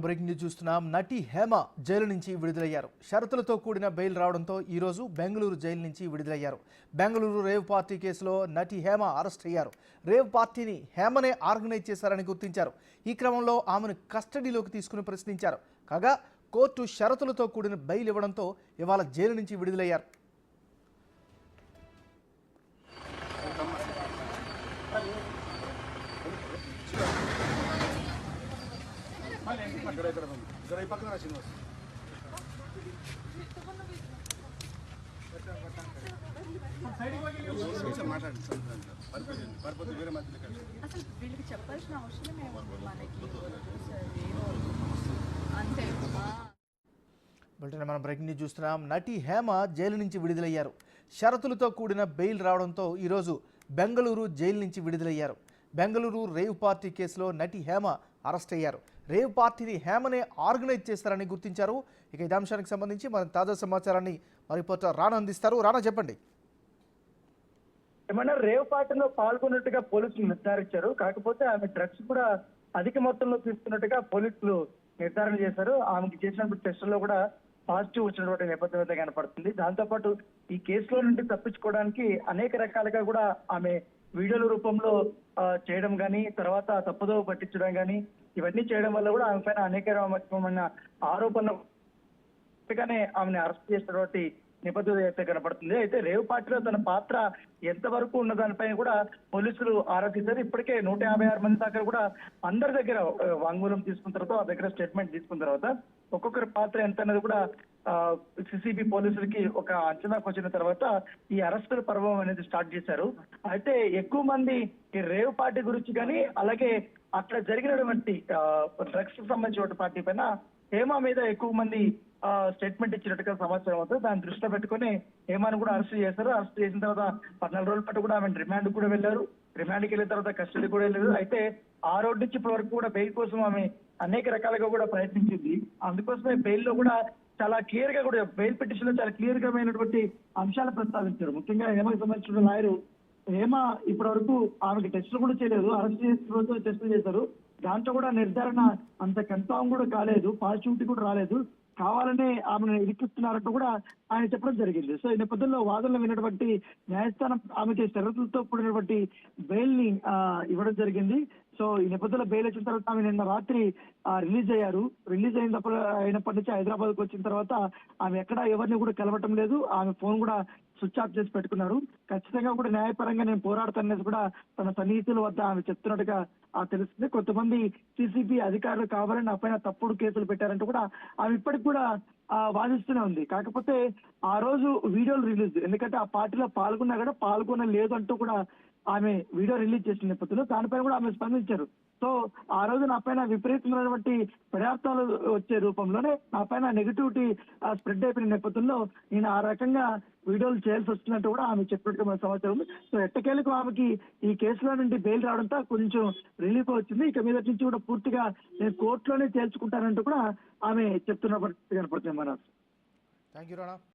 Breaking news చూస్తున్నాం. నటి Hema jail నుంచి విడుదలయ్యారు. షరతులతో కూడిన బెయిల్ రావడంతో ఈ రోజు బెంగళూరు జైలు నుంచి విడుదలయ్యారు. బెంగళూరు రేవ్ పార్టీ కేసులో నటి హేమ అరెస్ట్ అయ్యారు. రేవ్ పార్టీని హేమనే ఆర్గనైజ్ చేశారని గుర్తించారు. ఈ క్రమంలో ఆమెను కస్టడీలోకి తీసుకుని ప్రశ్నించారు. కాగా కోర్టు షరతులతో కూడిన బెయిల్ ఇవ్వడంతో ఇవాళ జైలు నుంచి విడుదలయ్యారు. వీళ్ళకి చెప్పాల్సిన అవసరమే మనకి అంతే. మనం బ్రేకింగ్ న్యూస్ చూస్తున్నాం. నటి హేమ జైలు నుంచి విడుదలయ్యారు. షరతులతో కూడిన బెయిల్ రావడంతో ఈరోజు బెంగళూరు జైలు నుంచి విడుదలయ్యారు. బెంగళూరు రేవ్ పార్టీ కేసులో నటి హేమ అరెస్ట్ అయ్యారు. రేవ్ పార్టీని హేమనే ఆర్గనైజ్ చేస్తారని గుర్తించారు. ఇక ఇదే అంశానికి సంబంధించి మన తాజా సమాచారాన్ని మా రిపోర్టర్ రానా అందిస్తారు. రానా, చెప్పండి. ఏమన్నా రేవ్ పార్టీలో పాల్గొన్నట్టుగా పోలీసులు నిర్ధారించారు. కాకపోతే ఆమె డ్రగ్స్ కూడా అధిక మొత్తంలో తీసుకున్నట్టుగా పోలీసులు నిర్ధారణ చేశారు. ఆమెకి చేసినప్పుడు టెస్టుల్లో కూడా పాజిటివ్ వచ్చినటువంటి నేపథ్యం అయితే కనపడుతుంది. దాంతోపాటు ఈ కేసులో నుండి తప్పించుకోవడానికి అనేక రకాలుగా కూడా ఆమె వీడియోల రూపంలో చేయడం కానీ, తర్వాత తప్పుదో పట్టించడం కానీ, ఇవన్నీ చేయడం వల్ల కూడా ఆమె పైన అనేక రకమైన ఆరోపణలు ఆమెను అరెస్ట్ చేసినటువంటి నేపథ్యం అయితే కనపడుతుంది. అయితే రేవ్ పార్టీలో తన పాత్ర ఎంతవరకు ఉన్న దానిపైన కూడా పోలీసులు ఆరా తీశారు. ఇప్పటికే 156 మంది దాకా కూడా అందరి దగ్గర వాంగ్మూలం తీసుకున్న తర్వాత ఆ దగ్గర స్టేట్మెంట్ తీసుకున్న తర్వాత ఒక్కొక్కరి పాత్ర ఎంత అనేది కూడా సిసిబి పోలీసులకి ఒక అంచనాకు వచ్చిన తర్వాత ఈ అరెస్టుల పర్వం అనేది స్టార్ట్ చేశారు. అయితే ఎక్కువ మంది ఈ రేవ్ పార్టీ గురించి కానీ, అలాగే అక్కడ జరిగినటువంటి డ్రగ్స్ సంబంధించిన పార్టీ పైన హేమ మీద ఎక్కువ మంది స్టేట్మెంట్ ఇచ్చినట్టుగా సమాచారం అవుతుంది. దాన్ని దృష్టిలో పెట్టుకుని హేమాను కూడా అరెస్ట్ చేశారు. అరెస్ట్ చేసిన తర్వాత 14 రోజుల పాటు కూడా ఆమె రిమాండ్ కూడా వెళ్ళారు. రిమాండ్కి వెళ్ళిన తర్వాత కస్టడీ కూడా వెళ్ళారు. అయితే ఆ రోజు నుంచి ఇప్పటి వరకు కూడా బెయిల్ కోసం ఆమె అనేక రకాలుగా కూడా ప్రయత్నించింది. అందుకోసమే బెయిల్ లో కూడా చాలా క్లియర్ గా కూడా బెయిల్ పిటిషన్ లో చాలా క్లియర్ గా అయినటువంటి అంశాలు ప్రస్తావించారు. ముఖ్యంగా హేమకు సంబంధించిన లాయరు హేమ ఇప్పటి వరకు ఆమెకి టెస్టులు కూడా చేయలేదు. అరెస్ట్ చేసిన రోజు టెస్టులు చేశారు. దాంట్లో కూడా నిర్ధారణ అంత కన్ఫామ్ కూడా కాలేదు, పాజిటివిటీ కూడా రాలేదు. కావాలనే ఆమెను ఇరికిస్తున్నారంటూ కూడా ఆయన చెప్పడం జరిగింది. సో ఈ నేపథ్యంలో వాదనలు విన్నటువంటి న్యాయస్థానం ఆమెకి షరతులతో కూడినటువంటి బెయిల్ ని ఇవ్వడం జరిగింది. సో ఈ నేపథ్యంలో బెయిల్ వచ్చిన తర్వాత ఆమె నిన్న రాత్రి రిలీజ్ అయ్యారు. రిలీజ్ అయినప్పటి నుంచి హైదరాబాద్ కు వచ్చిన తర్వాత ఆమె ఎక్కడ ఎవరిని కూడా కలవటం లేదు. ఆమె ఫోన్ కూడా స్విచ్ ఆఫ్ చేసి పెట్టుకున్నారు. ఖచ్చితంగా కూడా న్యాయపరంగా నేను పోరాడుతాననేది కూడా తన సన్నిహితుల వద్ద ఆమె చెప్తున్నట్టుగా తెలుస్తుంది. కొంతమంది సిసిబి అధికారులు కావాలని నా పైన తప్పుడు కేసులు పెట్టారంటూ కూడా ఆమె ఇప్పటికి కూడా వాదిస్తూనే ఉంది. కాకపోతే ఆ రోజు వీడియోలు రిలీజ్, ఎందుకంటే ఆ పార్టీలో పాల్గొన్నా కూడా పాల్గొనలేదు అంటూ కూడా ఆమె వీడియో రిలీజ్ చేసిన నేపథ్యంలో దానిపైన కూడా ఆమె స్పందించారు. సో ఆ రోజు నా పైన విపరీతమైనటువంటి పదార్థాలు వచ్చే రూపంలోనే నా పైన నెగిటివిటీ స్ప్రెడ్ అయిపోయిన నేపథ్యంలో నేను ఆ రకంగా వీడియోలు చేయాల్సి వస్తున్నట్టు కూడా ఆమె చెప్పినట్టు మన సమాచారం ఉంది. సో ఎట్టకేలకు ఆమెకి ఈ కేసులో నుండి బెయిల్ రావడంతో కొంచెం రిలీఫ్ వచ్చింది. ఇక మీద నుంచి కూడా పూర్తిగా నేను కోర్టులోనే తేల్చుకుంటానంటూ కూడా ఆమె చెప్తున్న పరిస్థితి కనపడుతుంది. మన థ్యాంక్ యూ రానా.